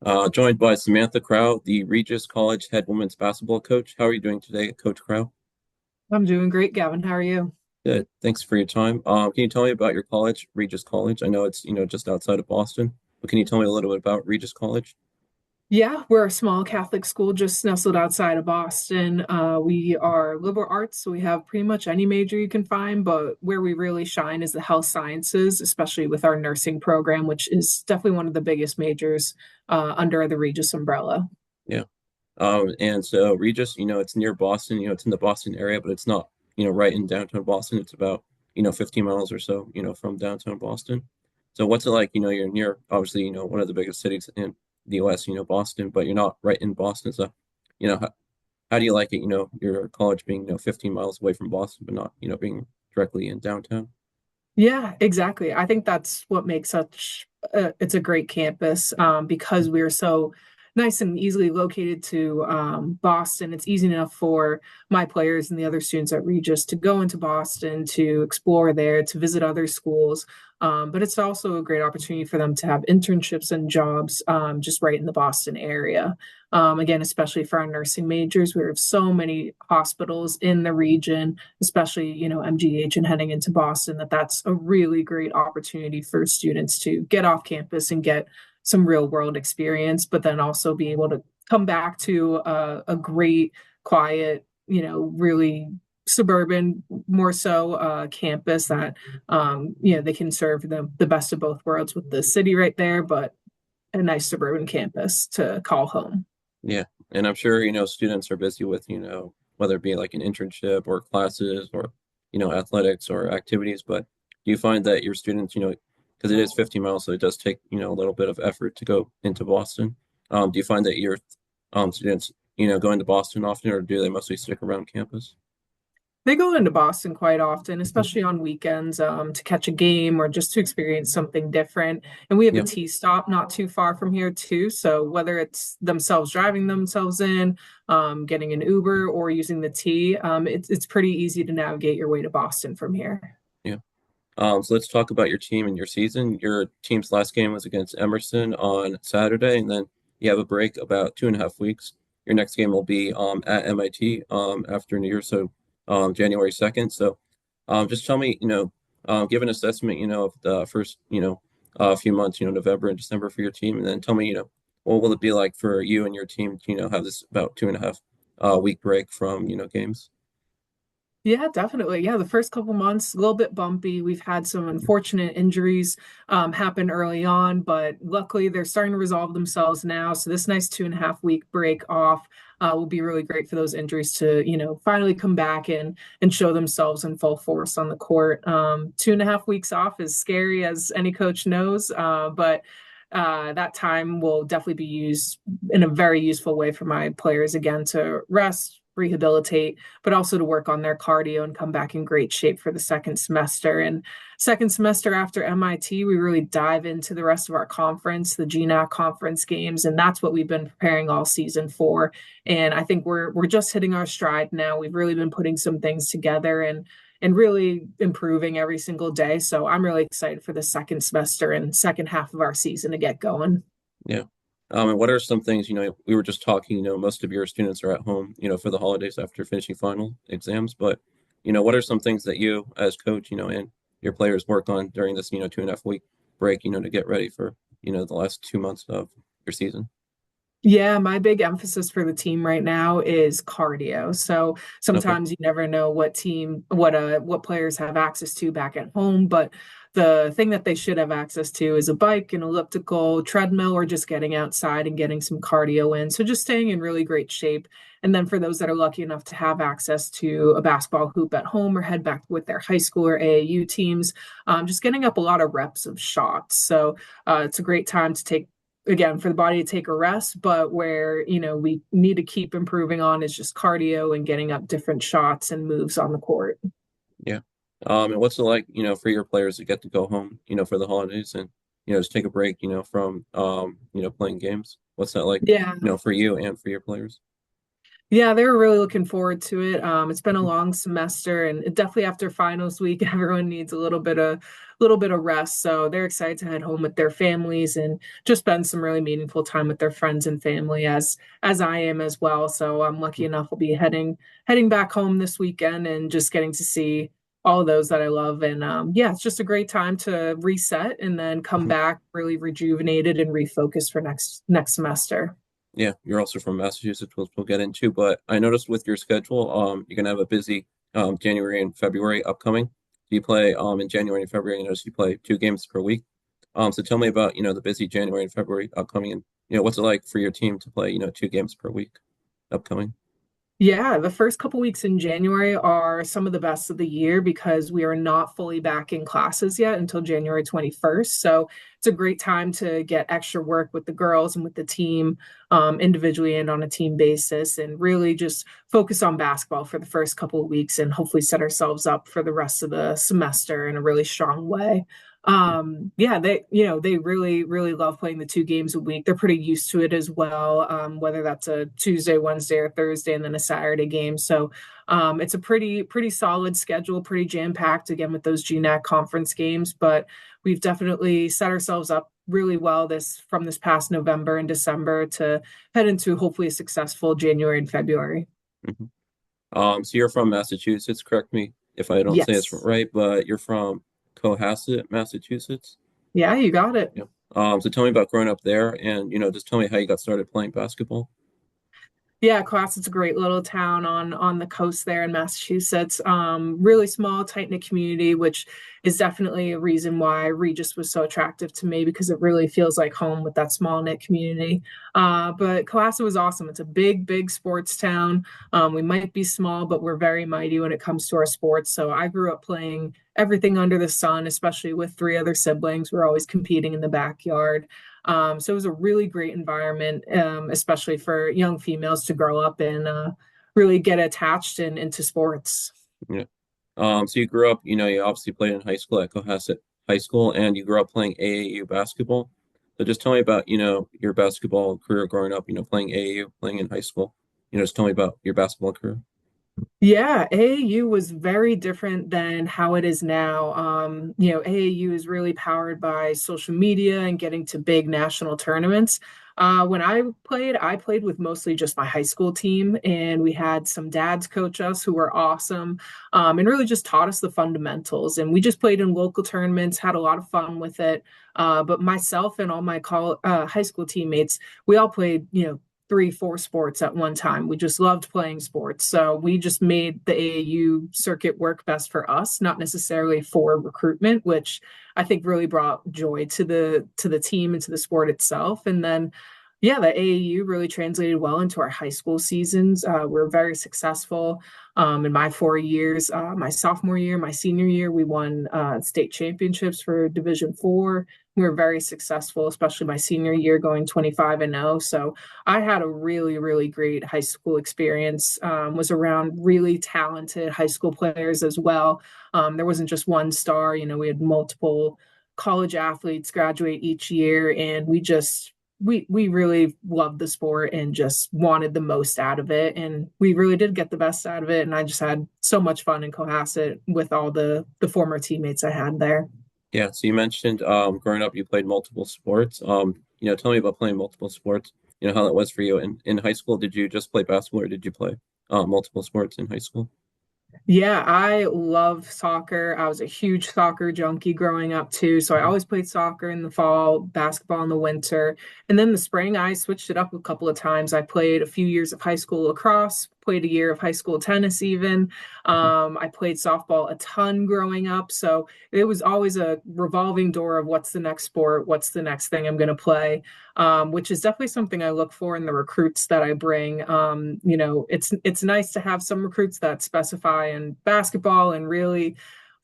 Joined by Samantha Crough, the Regis College head women's basketball coach. How are you doing today, Coach Crough? I'm doing great, Gavin. How are you? Good. Thanks for your time. Can you tell me about your college, Regis College? I know it's, just outside of Boston, but can you tell me a little bit about Regis College? Yeah, we're a small Catholic school just nestled outside of Boston. We are liberal arts, so we have pretty much any major you can find, but where we really shine is the health sciences, especially with our nursing program, which is definitely one of the biggest majors under the Regis umbrella. Yeah. And so Regis, it's near Boston, it's in the Boston area, but it's not, right in downtown Boston. It's about, 15 miles or so, from downtown Boston. So what's it like? You're near, obviously, one of the biggest cities in the US, Boston, but you're not right in Boston. So, how do you like it? Your college being, 15 miles away from Boston, but not, being directly in downtown. Yeah, exactly. I think that's what makes such it's a great campus because we're so nice and easily located to Boston. It's easy enough for my players and the other students at Regis to go into Boston to explore there, to visit other schools. But it's also a great opportunity for them to have internships and jobs just right in the Boston area. Again, especially for our nursing majors, we have so many hospitals in the region, especially, MGH and heading into Boston, that's a really great opportunity for students to get off campus and get some real world experience, but then also be able to come back to a great, quiet, really suburban, more so campus that, they can serve the best of both worlds with the city right there, but a nice suburban campus to call home. Yeah. And I'm sure, students are busy with, whether it be like an internship or classes or, athletics or activities. But do you find that your students, because it is 50 miles, so it does take, a little bit of effort to go into Boston. Do you find that your students, go into Boston often, or do they mostly stick around campus? They go into Boston quite often, especially on weekends, to catch a game or just to experience something different. And we have a Yeah. T stop not too far from here too. So whether it's themselves driving themselves in, getting an Uber, or using the T, it's pretty easy to navigate your way to Boston from here. Yeah. So let's talk about your team and your season. Your team's last game was against Emerson on Saturday, and then you have a break about 2.5 weeks. Your next game will be at MIT after New Year, so January 2nd. So just tell me, give an assessment, of the first, few months, November and December for your team, and then tell me, what will it be like for you and your team to, have this about 2.5 week break from, games? Yeah, definitely. Yeah, the first couple months, a little bit bumpy. We've had some unfortunate injuries happen early on, but luckily they're starting to resolve themselves now. So this nice 2.5 week break off will be really great for those injuries to, finally come back and show themselves in full force on the court. 2.5 weeks off is scary, as any coach knows, but that time will definitely be used in a very useful way for my players again to rest, rehabilitate, but also to work on their cardio and come back in great shape for the second semester. And second semester after MIT, we really dive into the rest of our conference, the GNAC conference games, and that's what we've been preparing all season for. And I think we're just hitting our stride now. We've really been putting some things together and really improving every single day. So I'm really excited for the second semester and second half of our season to get going. Yeah. And what are some things, we were just talking, most of your students are at home, for the holidays after finishing final exams, but, what are some things that you as coach, and your players work on during this, 2.5 week break, to get ready for, the last 2 months of your season? Yeah, my big emphasis for the team right now is cardio. So Okay. sometimes you never know what players have access to back at home, but the thing that they should have access to is a bike, an elliptical, treadmill, or just getting outside and getting some cardio in. So just staying in really great shape. And then for those that are lucky enough to have access to a basketball hoop at home or head back with their high school or AAU teams, just getting up a lot of reps of shots. So it's a great time to take again for the body to take a rest, but where we need to keep improving on is just cardio and getting up different shots and moves on the court. Yeah. And what's it like, for your players to get to go home, for the holidays and, just take a break, from, playing games? What's that like, Yeah, for you and for your players? Yeah, they were really looking forward to it. It's been a long semester, and definitely after finals week, everyone needs a little bit of rest. So they're excited to head home with their families and just spend some really meaningful time with their friends and family, as I am as well. So I'm lucky enough we'll be heading back home this weekend and just getting to see all of those that I love. And yeah, it's just a great time to reset and then come back really rejuvenated and refocused for next semester. Yeah, you're also from Massachusetts, which we'll get into, but I noticed with your schedule, you're gonna have a busy January and February upcoming. You play in January and February, I noticed you play 2 games per week. So tell me about, the busy January and February upcoming and what's it like for your team to play, 2 games per week upcoming. Yeah, the first couple weeks in January are some of the best of the year because we are not fully back in classes yet until January 21st. So it's a great time to get extra work with the girls and with the team, individually and on a team basis, and really just focus on basketball for the first couple of weeks and hopefully set ourselves up for the rest of the semester in a really strong way. Yeah, they really, really love playing the 2 games a week. They're pretty used to it as well, whether that's a Tuesday, Wednesday, or Thursday, and then a Saturday game. So it's a pretty solid schedule, pretty jam-packed again with those GNAC conference games. But we've definitely set ourselves up really well this past November and December to head into hopefully a successful January and February. Mhm. So you're from Massachusetts, correct me if I don't say it's Yes. right, but you're from Cohasset, Massachusetts. Yeah, you got it. Yeah. So tell me about growing up there and, just tell me how you got started playing basketball. Yeah, Cohasset's a great little town on the coast there in Massachusetts. Really small, tight-knit community, which is definitely a reason why Regis was so attractive to me because it really feels like home with that small knit community. But Cohasset was awesome. It's a big, big sports town. We might be small, but we're very mighty when it comes to our sports. So I grew up playing everything under the sun, especially with 3 other siblings. We're always competing in the backyard. So it was a really great environment, especially for young females to grow up and really get attached into sports. Yeah. So you grew up, you obviously played in high school at Cohasset High School and you grew up playing AAU basketball. So just tell me about, your basketball career growing up, playing AAU, playing in high school. Just tell me about your basketball career. Yeah, AAU was very different than how it is now. AAU is really powered by social media and getting to big national tournaments. When I played with mostly just my high school team, and we had some dads coach us who were awesome, and really just taught us the fundamentals. And we just played in local tournaments, had a lot of fun with it. But myself and all my high school teammates, we all played, 3, 4 sports at one time. We just loved playing sports. So we just made the AAU circuit work best for us, not necessarily for recruitment, which I think really brought joy to the team and to the sport itself. And then yeah, the AAU really translated well into our high school seasons. We're very successful in my 4 years. My sophomore year, my senior year, we won state championships for Division IV. We were very successful, especially my senior year, going 25-0. So I had a really, really great high school experience. Was around really talented high school players as well. There wasn't just one star. We had multiple college athletes graduate each year, and we really loved the sport and just wanted the most out of it, and we really did get the best out of it. And I just had so much fun in Cohasset with all the former teammates I had there. Yeah, so you mentioned growing up you played multiple sports. Tell me about playing multiple sports, how that was for you. In high school, did you just play basketball or did you play multiple sports in high school? Yeah, I love soccer. I was a huge soccer junkie growing up too. So I always played soccer in the fall, basketball in the winter. And then the spring, I switched it up a couple of times. I played a few years of high school lacrosse, played a year of high school tennis even. I played softball a ton growing up. So it was always a revolving door of what's the next sport, what's the next thing I'm going to play, which is definitely something I look for in the recruits that I bring. It's nice to have some recruits that specify in basketball and really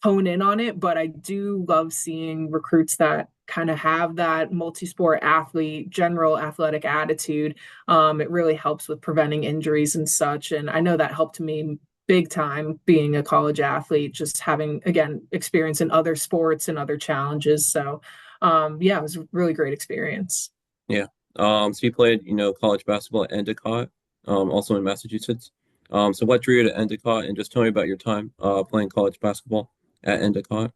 hone in on it, but I do love seeing recruits that kind of have that multi-sport athlete, general athletic attitude. It really helps with preventing injuries and such. And I know that helped me big time being a college athlete, just having, again, experience in other sports and other challenges. So, yeah, it was a really great experience. Yeah. So you played, college basketball at Endicott. also in Massachusetts. So what drew you to Endicott, and just tell me about your time playing college basketball at Endicott.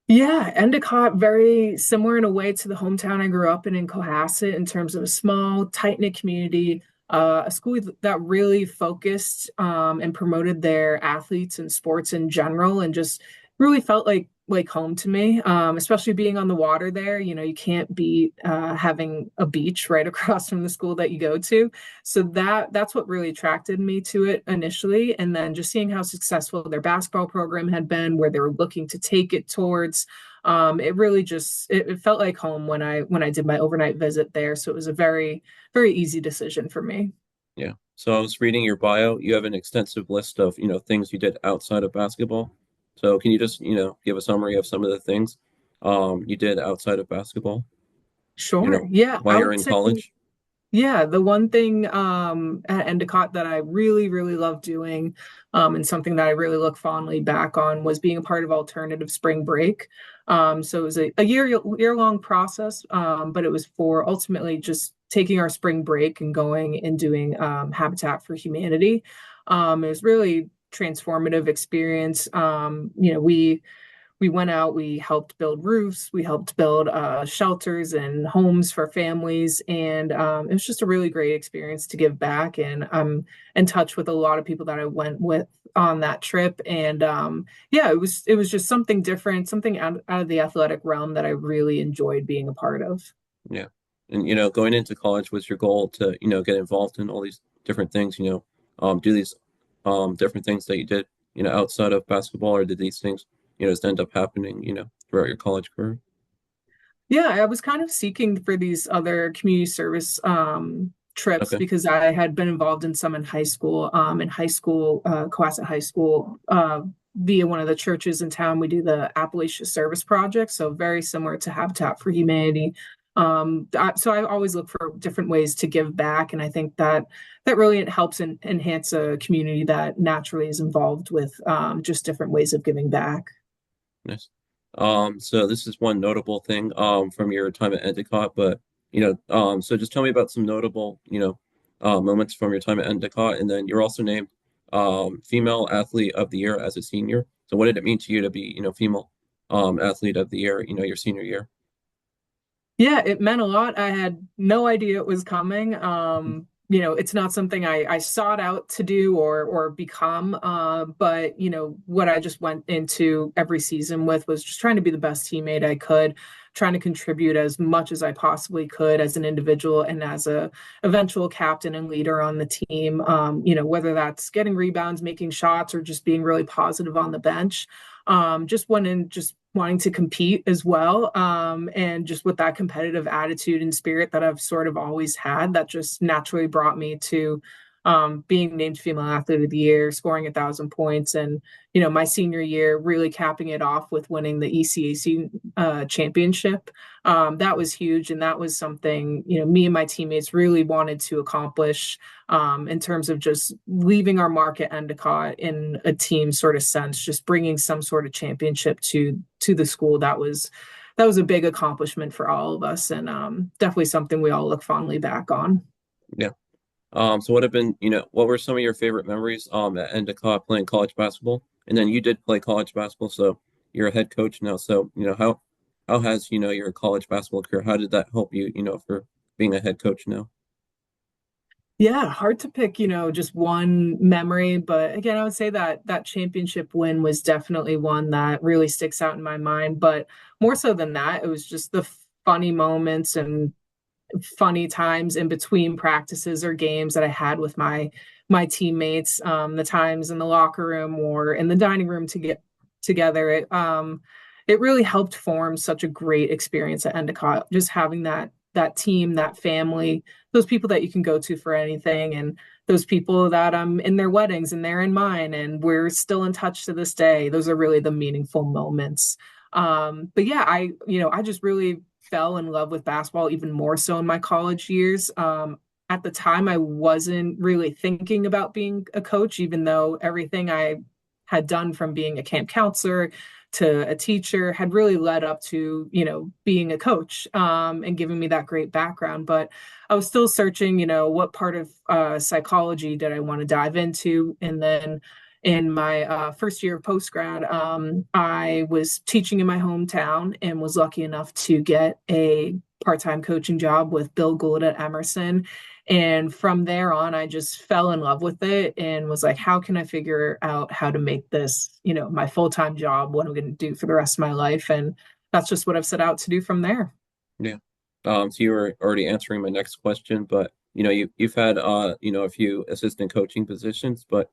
Yeah, Endicott, very similar in a way to the hometown I grew up in Cohasset in terms of a small, tight-knit community, a school that really focused and promoted their athletes and sports in general, and just really felt like home to me. Especially being on the water there. You know, you can't beat having a beach right across from the school that you go to. So that's what really attracted me to it initially, and then just seeing how successful their basketball program had been, where they were looking to take it towards. It really just it felt like home when I did my overnight visit there. So it was a very easy decision for me. Yeah. So I was reading your bio. You have an extensive list of, things you did outside of basketball. So can you just, give a summary of some of the things you did outside of basketball, Sure. Yeah, while I you're would in say college? yeah, the one thing at Endicott that I really love doing, and something that I really look fondly back on was being a part of alternative spring break. So it was a year long process, but it was for ultimately just taking our spring break and going and doing Habitat for Humanity. It was really transformative experience. We went out, we helped build roofs, we helped build shelters and homes for families, and it was just a really great experience to give back. And I'm in touch with a lot of people that I went with on that trip, and yeah, it was just something different, something out of the athletic realm that I really enjoyed being a part of. Yeah. And, going into college was your goal to, get involved in all these different things, do these different things that you did, outside of basketball, or did these things, just end up happening, throughout your college career? Yeah, I was kind of seeking for these other community service trips Okay. because I had been involved in some in high school. Cohasset High School, via one of the churches in town, we do the Appalachia Service Project, so very similar to Habitat for Humanity. So I always look for different ways to give back, and I think that really helps enhance a community that naturally is involved with just different ways of giving back. Nice. So this is one notable thing from your time at Endicott, but so just tell me about some notable, moments from your time at Endicott, and then you're also named Female Athlete of the Year as a senior. So what did it mean to you to be, female athlete of the year, your senior year? Yeah, it meant a lot. I had no idea it was coming. It's not something I sought out to do or become. But what I just went into every season with was just trying to be the best teammate I could, trying to contribute as much as I possibly could as an individual and as a eventual captain and leader on the team. Whether that's getting rebounds, making shots, or just being really positive on the bench. Just wanting to compete as well. And just with that competitive attitude and spirit that I've sort of always had, that just naturally brought me to being named Female Athlete of the Year, scoring 1,000 points, and my senior year really capping it off with winning the ECAC championship. That was huge, and that was something me and my teammates really wanted to accomplish in terms of just leaving our mark at Endicott in a team sort of sense, just bringing some sort of championship to the school. That was a big accomplishment for all of us, and definitely something we all look fondly back on. Yeah. So what were some of your favorite memories at Endicott playing college basketball? And then you did play college basketball, so you're a head coach now. So, how has, your college basketball career, how did that help you, for being a head coach now? Yeah, hard to pick, just one memory, but again, I would say that that championship win was definitely one that really sticks out in my mind. But more so than that, it was just the funny moments and funny times in between practices or games that I had with my teammates, the times in the locker room or in the dining room to get together. It really helped form such a great experience at Endicott, just having that team, that family, those people that you can go to for anything, and those people that I'm in their weddings and they're in mine, and we're still in touch to this day. Those are really the meaningful moments. But yeah, I just really fell in love with basketball even more so in my college years. At the time, I wasn't really thinking about being a coach, even though everything I had done from being a camp counselor to a teacher had really led up to, being a coach, and giving me that great background. But I was still searching, what part of psychology did I want to dive into. And then in my first year of post grad, I was teaching in my hometown and was lucky enough to get a part-time coaching job with Bill Gould at Emerson. And from there on, I just fell in love with it and was like, how can I figure out how to make this, my full-time job, what I'm going to do for the rest of my life? And that's just what I've set out to do from there. Yeah. So you were already answering my next question, but you've had a few assistant coaching positions, but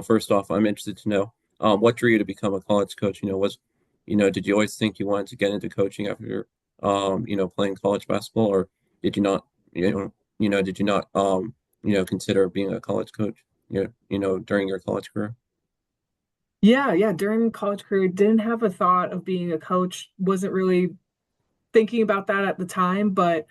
first off, I'm interested to know what drew you to become a college coach? Did you always think you wanted to get into coaching after playing college basketball, or did you not, did you not consider being a college coach, during your college career? Yeah, yeah. During college career, didn't have a thought of being a coach. Wasn't really thinking about that at the time, but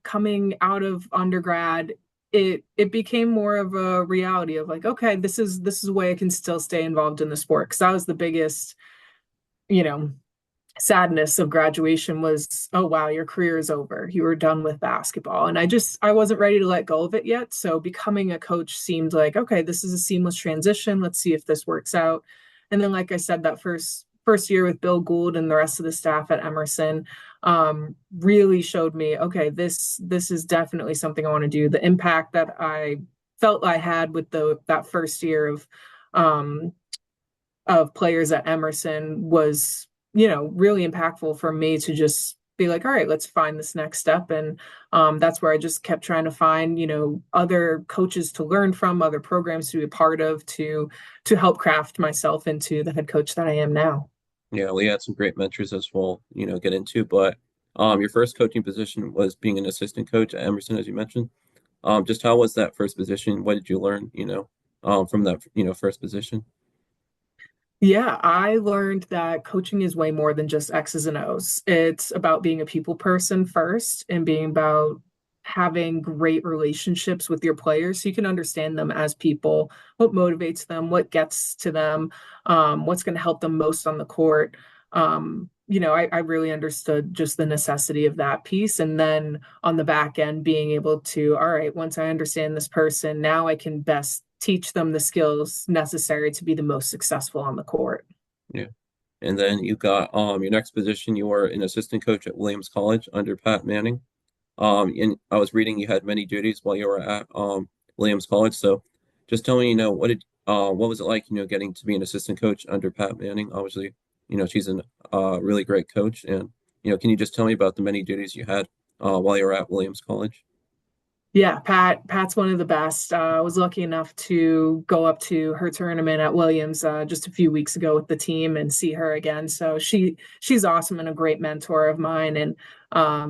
coming out of undergrad, it became more of a reality of like, okay, this is a way I can still stay involved in the sport. Because that was the biggest, you know, sadness of graduation was, oh wow, your career is over. You were done with basketball. And I wasn't ready to let go of it yet. So becoming a coach seemed like, okay, this is a seamless transition. Let's see if this works out. And then, like I said, that first year with Bill Gould and the rest of the staff at Emerson really showed me, okay, this is definitely something I want to do. The impact that I felt I had with that first year of players at Emerson was, really impactful for me to just be like, all right, let's find this next step. And that's where I just kept trying to find, other coaches to learn from, other programs to be a part of, to help craft myself into the head coach that I am now. Yeah, we had some great mentors as well, get into, but your first coaching position was being an assistant coach at Emerson, as you mentioned. Just how was that first position? What did you learn, from that, first position? Yeah, I learned that coaching is way more than just X's and O's. It's about being a people person first and being about having great relationships with your players so you can understand them as people, what motivates them, what gets to them, what's going to help them most on the court. I really understood just the necessity of that piece. And then on the back end, being able to, all right, once I understand this person, now I can best teach them the skills necessary to be the most successful on the court. Yeah. And then you got your next position, you were an assistant coach at Williams College under Pat Manning. And I was reading you had many duties while you were at Williams College. So just tell me, what was it like, getting to be an assistant coach under Pat Manning? Obviously, she's a really great coach. And, can you just tell me about the many duties you had while you were at Williams College? Yeah, Pat's one of the best. I was lucky enough to go up to her tournament at Williams just a few weeks ago with the team and see her again. So she's awesome and a great mentor of mine. And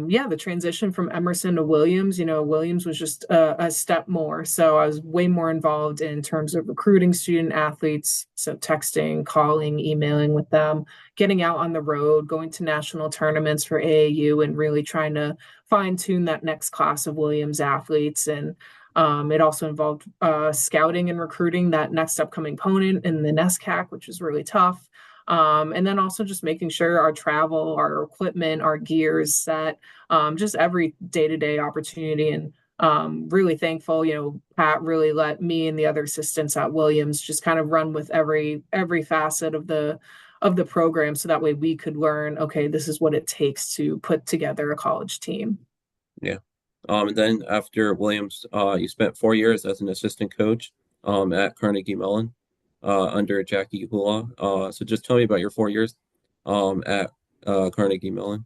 yeah, the transition from Emerson to Williams, Williams was just a step more. So I was way more involved in terms of recruiting student athletes. So texting, calling, emailing with them, getting out on the road, going to national tournaments for AAU and really trying to fine tune that next class of Williams athletes. And it also involved scouting and recruiting that next upcoming opponent in the NESCAC, which is really tough. And then also just making sure our travel, our equipment, our gears set, just every day-to-day opportunity. And really thankful, Pat really let me and the other assistants at Williams just kind of run with every facet of the program so that way we could learn, okay, this is what it takes to put together a college team. Yeah. And then after Williams, you spent 4 years as an assistant coach at Carnegie Mellon under Jackie Hula. So just tell me about your 4 years at Carnegie Mellon.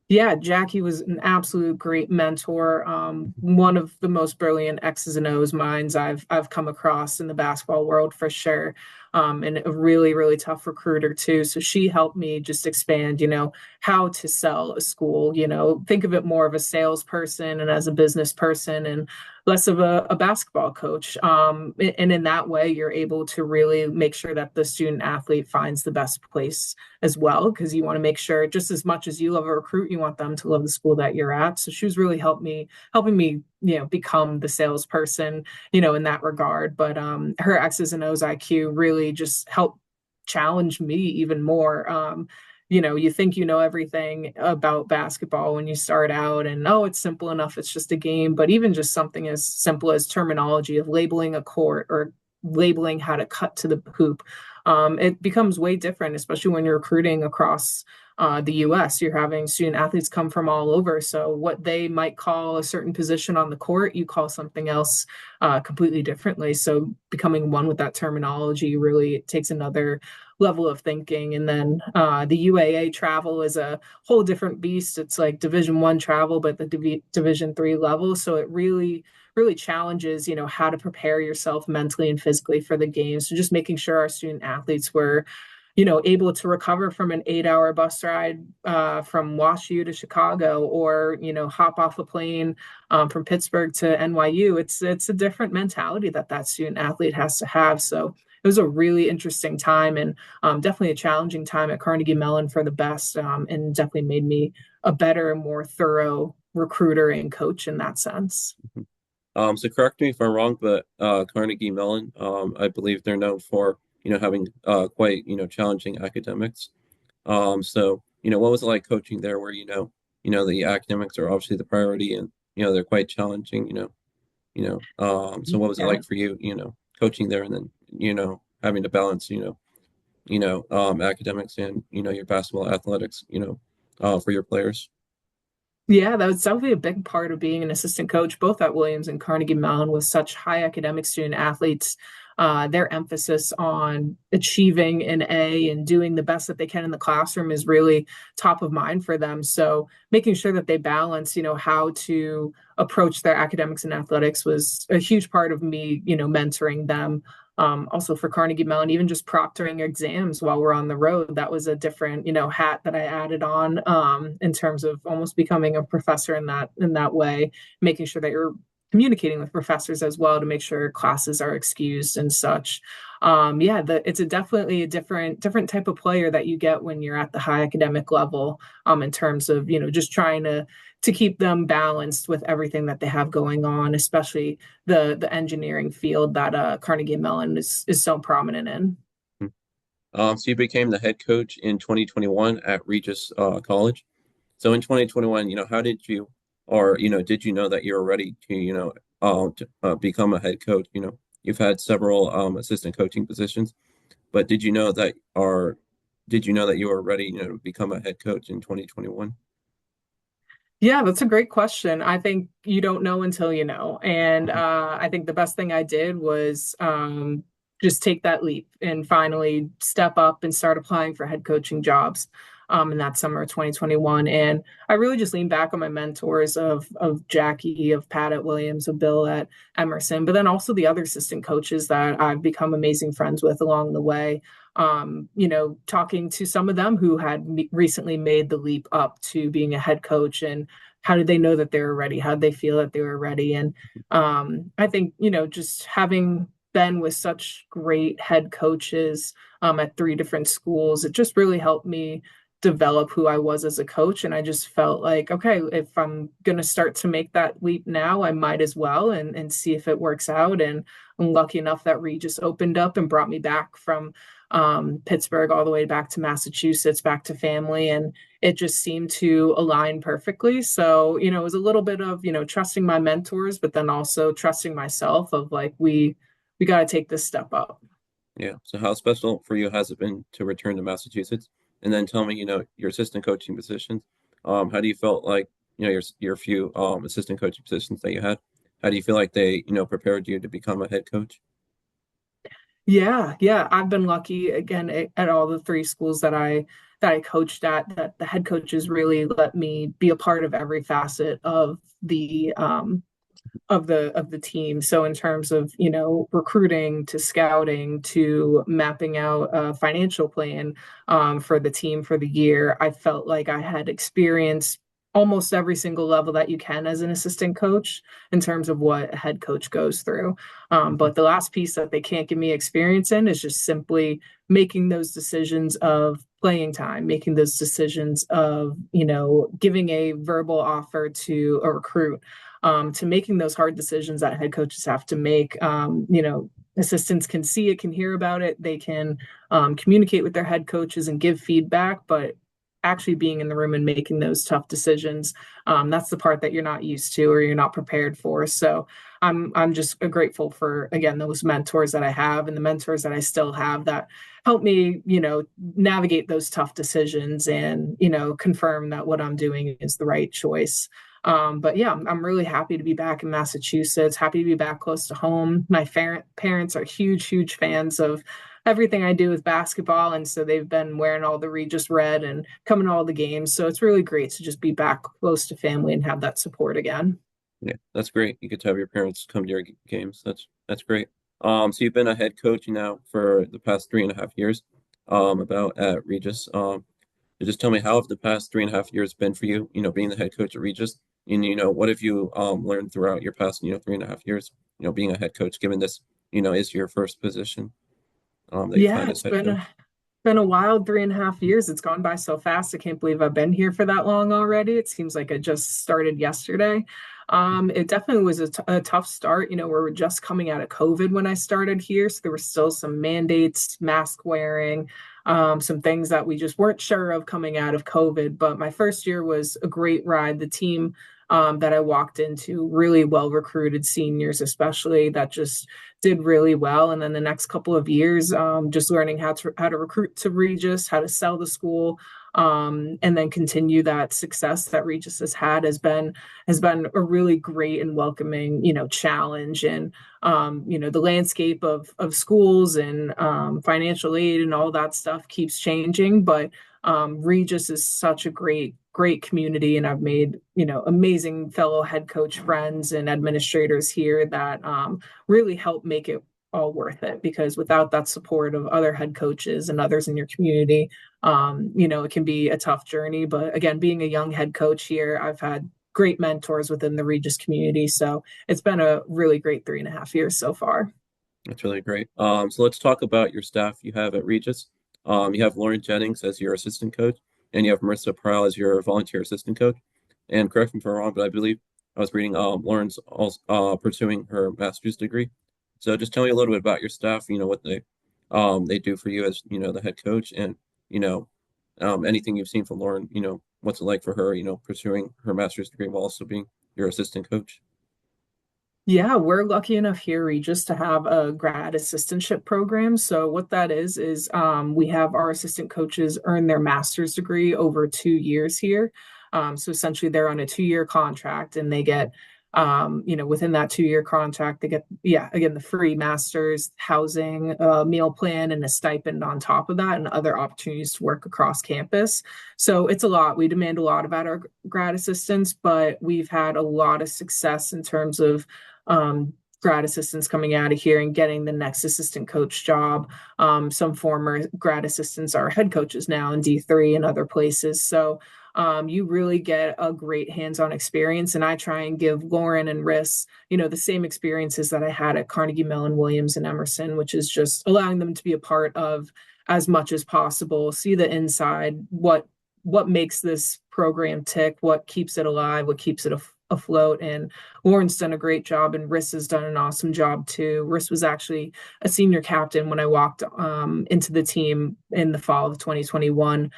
Yeah, Jackie was an absolute great mentor. One of the most brilliant X's and O's minds I've come across in the basketball world for sure. And a really, really tough recruiter too. So she helped me just expand, how to sell a school, think of it more of a salesperson and as a business person and less of a basketball coach. And in that way, you're able to really make sure that the student athlete finds the best place as well, because you want to make sure just as much as you love a recruit, you want them to love the school that you're at. So she was really helping me, become the salesperson, in that regard. But her X's and O's IQ really just helped challenged me even more. You think you know everything about basketball when you start out, and oh, it's simple enough, it's just a game. But even just something as simple as terminology of labeling a court or labeling how to cut to the hoop, it becomes way different, especially when you're recruiting across the US. You're having student athletes come from all over. So what they might call a certain position on the court, you call something else completely differently. So becoming one with that terminology really takes another level of thinking. And then the UAA travel is a whole different beast. It's like Division I travel, but the Division III level. So it really challenges, how to prepare yourself mentally and physically for the games. So just making sure our student athletes were able to recover from an 8-hour bus ride from WashU to Chicago, or hop off a plane from Pittsburgh to NYU. It's a different mentality that student athlete has to have. So it was a really interesting time, and definitely a challenging time at Carnegie Mellon for the best, and definitely made me a better, more thorough recruiter and coach in that sense. So correct me if I'm wrong, but Carnegie Mellon, I believe they're known for, having quite, challenging academics. So, what was it like coaching there where, the academics are obviously the priority and, they're quite challenging, so what was it Yeah. like for you, coaching there and then, having to balance, academics and, your basketball athletics, for your players? Yeah, that was definitely a big part of being an assistant coach, both at Williams and Carnegie Mellon, with such high academic student athletes. Their emphasis on achieving an A and doing the best that they can in the classroom is really top of mind for them. So making sure that they balance, how to approach their academics and athletics was a huge part of me, mentoring them. Also for Carnegie Mellon, even just proctoring exams while we're on the road, that was a different, hat that I added on, in terms of almost becoming a professor in that way, making sure that you're communicating with professors as well to make sure classes are excused and such. Yeah, it's definitely a different type of player that you get when you're at the high academic level, in terms of just trying to keep them balanced with everything that they have going on, especially the engineering field that Carnegie Mellon is so prominent in. So you became the head coach in 2021 at Regis College. So in 2021, how did you, or, did you know that you were ready to, become a head coach? You've had several assistant coaching positions, but did you know that you were ready, to become a head coach in 2021? Yeah, that's a great question. I think you don't know until you know. And I think the best thing I did was just take that leap and finally step up and start applying for head coaching jobs in that summer of 2021. And I really just leaned back on my mentors of Jackie, of Pat at Williams, of Bill at Emerson, but then also the other assistant coaches that I've become amazing friends with along the way. Talking to some of them who had recently made the leap up to being a head coach, and how did they know that they were ready? How did they feel that they were ready? And I think, just having been with such great head coaches at 3 different schools, it just really helped me develop who I was as a coach. And I just felt like, okay, if I'm going to start to make that leap now, I might as well and see if it works out. And I'm lucky enough that Regis opened up and brought me back from Pittsburgh all the way back to Massachusetts, back to family. And it just seemed to align perfectly. So, it was a little bit of, trusting my mentors, but then also trusting myself of like, we got to take this step up. Yeah. So how special for you has it been to return to Massachusetts? And then tell me, your assistant coaching positions. How do you felt like, your few assistant coaching positions that you had? How do you feel like they, prepared you to become a head coach? Yeah. I've been lucky again at all the 3 schools that I coached at, that the head coaches really let me be a part of every facet of the team. So in terms of, recruiting to scouting to mapping out a financial plan for the team for the year, I felt like I had experience almost every single level that you can as an assistant coach in terms of what a head coach goes through. But the last piece that they can't give me experience in is just simply making those decisions of playing time, making those decisions of, giving a verbal offer to a recruit, to making those hard decisions that head coaches have to make. assistants can see it, can hear about it, they can communicate with their head coaches and give feedback, but actually being in the room and making those tough decisions, that's the part that you're not used to or you're not prepared for. So I'm just grateful for, again, those mentors that I have and the mentors that I still have that help me, navigate those tough decisions and, confirm that what I'm doing is the right choice. But yeah, I'm really happy to be back in Massachusetts, happy to be back close to home. My parents are huge, huge fans of everything I do with basketball. And so they've been wearing all the Regis red and coming to all the games. So it's really great to just be back close to family and have that support again. Yeah, that's great. You get to have your parents come to your games. That's great. So you've been a head coach now for the past 3.5 years, about at Regis. So just tell me, how have the past 3.5 years been for you, being the head coach at Regis? And, what have you learned throughout your past, 3.5 years, being a head coach, given this, is your first position that you've Yeah, had as it's head been coach? been a wild 3.5 years. It's gone by so fast. I can't believe I've been here for that long already. It seems like I just started yesterday. It definitely was a tough start. We were just coming out of COVID when I started here, so there were still some mandates, mask wearing, some things that we just weren't sure of coming out of COVID. But my first year was a great ride. The team that I walked into, really well recruited seniors, especially that just did really well. And then the next couple of years, just learning how to recruit to Regis, how to sell the school, and then continue that success that Regis has been a really great and welcoming, challenge. And the landscape of schools and financial aid and all that stuff keeps changing, but Regis is such a great community, and I've made amazing fellow head coach friends and administrators here that really help make it all worth it. Because without that support of other head coaches and others in your community, it can be a tough journey. But again, being a young head coach here, I've had great mentors within the Regis community, so it's been a really great 3.5 years so far. That's really great. So let's talk about your staff you have at Regis. You have Lauren Jennings as your assistant coach, and you have Marissa Prowl as your volunteer assistant coach. And correct me if I'm wrong, but I believe I was reading Lauren's also pursuing her master's degree. So just tell me a little bit about your staff. What they do for you as the head coach, and anything you've seen from Lauren. What's it like for her? Pursuing her master's degree while also being your assistant coach. Yeah, we're lucky enough here, Regis, to have a grad assistantship program. So what that is we have our assistant coaches earn their master's degree over 2 years here. So essentially they're on a 2-year contract, and they get, within that 2-year contract, they get, yeah, again, the free master's, housing, meal plan, and a stipend on top of that, and other opportunities to work across campus. So it's a lot. We demand a lot about our grad assistants, but we've had a lot of success in terms of grad assistants coming out of here and getting the next assistant coach job. Some former grad assistants are head coaches now in D3 and other places. So you really get a great hands-on experience. And I try and give Lauren and Riss, the same experiences that I had at Carnegie Mellon, Williams, and Emerson, which is just allowing them to be a part of as much as possible, see the inside, what makes this program tick, what keeps it alive, what keeps it afloat. And Lauren's done a great job, and Riss has done an awesome job too. Riss was actually a senior captain when I walked into the team in the fall of 2021.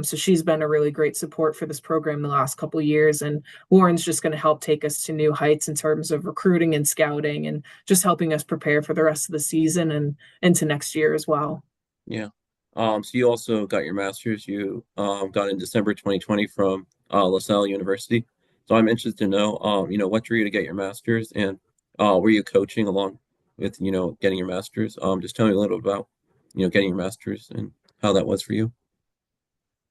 So she's been a really great support for this program the last couple of years. And Lauren's just going to help take us to new heights in terms of recruiting and scouting, and just helping us prepare for the rest of the season and into next year as well. Yeah. So you also got your master's. You got in December 2020 from LaSalle University. So I'm interested to know, what drew you to get your master's, and were you coaching along with, getting your master's? Just tell me a little about, getting your master's and how that was for you.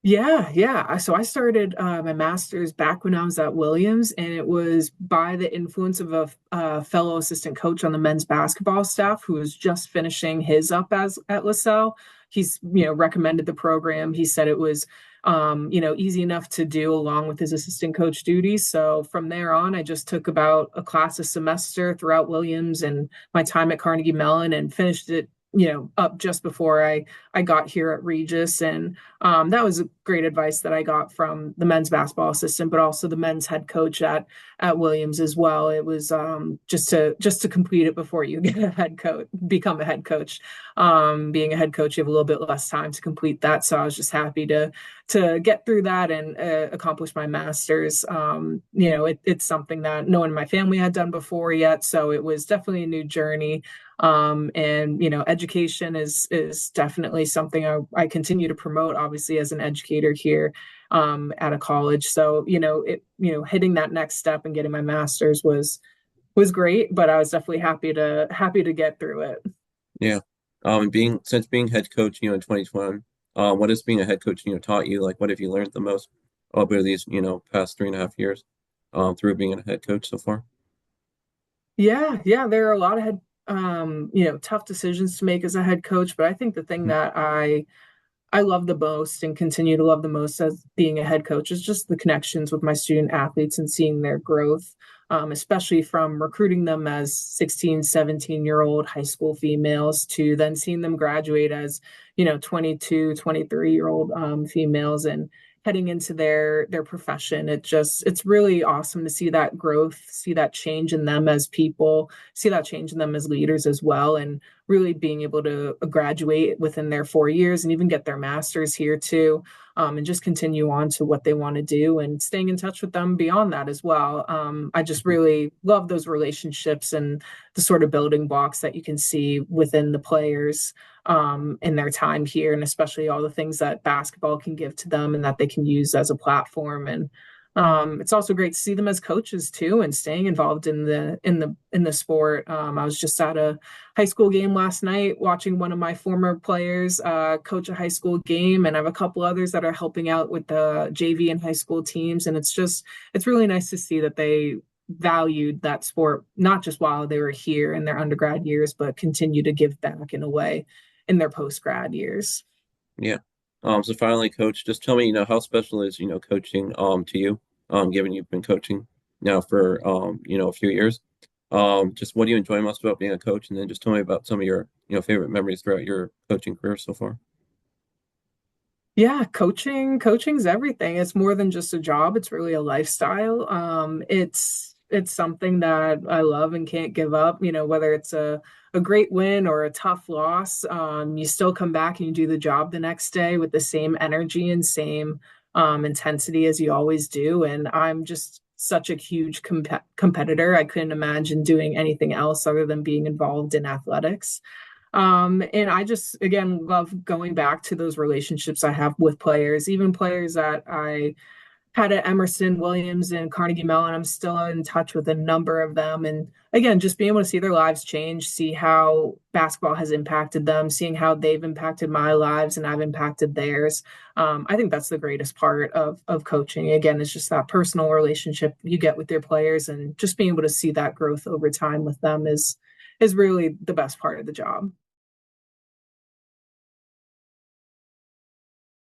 Yeah. So I started my master's back when I was at Williams, and it was by the influence of a fellow assistant coach on the men's basketball staff who was just finishing his up as at LaSalle. He's recommended the program. He said it was easy enough to do along with his assistant coach duties. So from there on, I just took about a class a semester throughout Williams and my time at Carnegie Mellon, and finished it up just before I got here at Regis. And that was great advice that I got from the men's basketball assistant, but also the men's head coach at Williams as well. It was just to complete it before you get a head coach, become a head coach. Being a head coach, you have a little bit less time to complete that. So I was just happy to get through that and accomplish my master's. It's something that no one in my family had done before yet, so it was definitely a new journey. And education is definitely something I continue to promote, obviously, as an educator here at a college. So hitting that next step and getting my master's was great, but I was definitely happy to get through it. Yeah. Since being head coach, in 2020, what has being a head coach, taught you? Like, what have you learned the most over these, past 3.5 years, through being a head coach so far? Yeah, there are a lot of tough decisions to make as a head coach, but I think the thing Mhm. that I love the most and continue to love the most as being a head coach is just the connections with my student athletes and seeing their growth, especially from recruiting them as 16, 17-year-old high school females to then seeing them graduate as, 22, 23-year-old females and heading into their profession. It's really awesome to see that growth, see that change in them as people, see that change in them as leaders as well, and really being able to graduate within their 4 years and even get their master's here too, and just continue on to what they want to do and staying in touch with them beyond that as well. I just Mhm. really love those relationships and the sort of building blocks that you can see within the players in their time here, and especially all the things that basketball can give to them and that they can use as a platform. And it's also great to see them as coaches too, and staying involved in the sport. I was just at a high school game last night, watching one of my former players coach a high school game, and I have a couple others that are helping out with the JV and high school teams. And it's really nice to see that they valued that sport not just while they were here in their undergrad years, but continue to give back in a way in their post grad years. Yeah. So finally, coach, just tell me, how special is, coaching, to you, given you've been coaching now for, a few years. Just what do you enjoy most about being a coach? And then just tell me about some of your, favorite memories throughout your coaching career so far. Yeah, coaching's everything. It's more than just a job, it's really a lifestyle. It's something that I love and can't give up, whether it's a great win or a tough loss. You still come back and you do the job the next day with the same energy and same intensity as you always do. And I'm just such a huge competitor. I couldn't imagine doing anything else other than being involved in athletics. And I just, again, love going back to those relationships I have with players, even players that I had at Emerson, Williams, and Carnegie Mellon. I'm still in touch with a number of them. And again, just being able to see their lives change, see how basketball has impacted them, seeing how they've impacted my lives and I've impacted theirs. I think that's the greatest part of coaching. Again, it's just that personal relationship you get with your players, and just being able to see that growth over time with them is really the best part of the job.